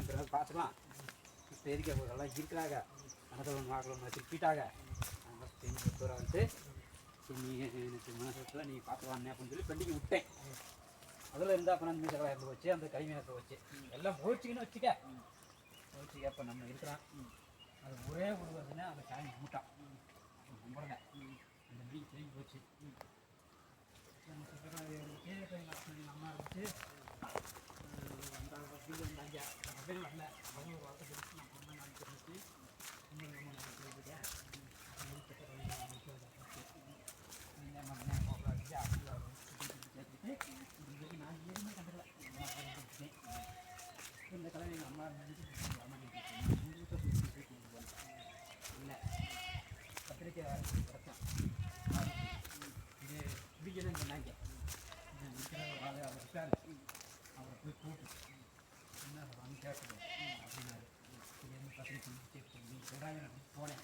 பிறகு பார்த்துக்கலாம். இப்போ எதுக்கு எல்லாம் இருக்கிறாங்க மனதவன் வாக்கலாம் திருப்பிட்டாங்க. அதனால் செஞ்சு வந்துட்டு நீ எனக்கு மனசில் நீ பார்த்துவானே அப்படின்னு சொல்லி பெண்டிங் விட்டேன். அதில் இருந்தால் அப்போ அந்த செலவாயிரம் வச்சு அந்த கைமீனத்தை வச்சு எல்லாம் போச்சுன்னு வச்சுக்க. இப்போ நம்ம இருக்கிறான் அது ஒரே விடுவதுன்னா அந்த காய் மூட்டான் கும்பிடுங்க அந்த மீன் திரும்பி போச்சு. அம்மா இருந்துச்சு அந்த வசதி வந்தாங்க அப்படியே வரல அவங்க ஒரு வார்த்தை தெரிஞ்சு நான் பொண்ணு நாளைக்கு இருந்துச்சு நான் எதுவுமே கண்டுக்கல. இந்த கலவை எங்கள் அம்மா இல்லை கத்திரிக்காய் கிடச்சான் இது பிடிக்கணும்னு சொன்னாங்க. அவர் இருக்காரு அவரை போய் கூட்டு என்ன வாங்கி கேட்கணும் அப்படின்னாரு. இது என்ன கத்திரிக்காய் சொல்கிறாங்க போனேன்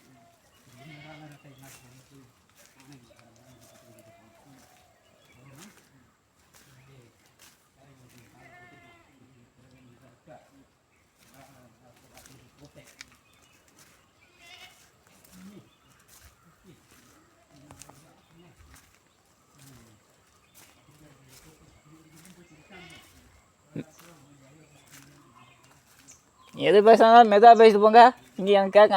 எது பேசினாலும் மெதுவாக பேசிட்டு போங்க. இங்கே எனக்கு கேட்க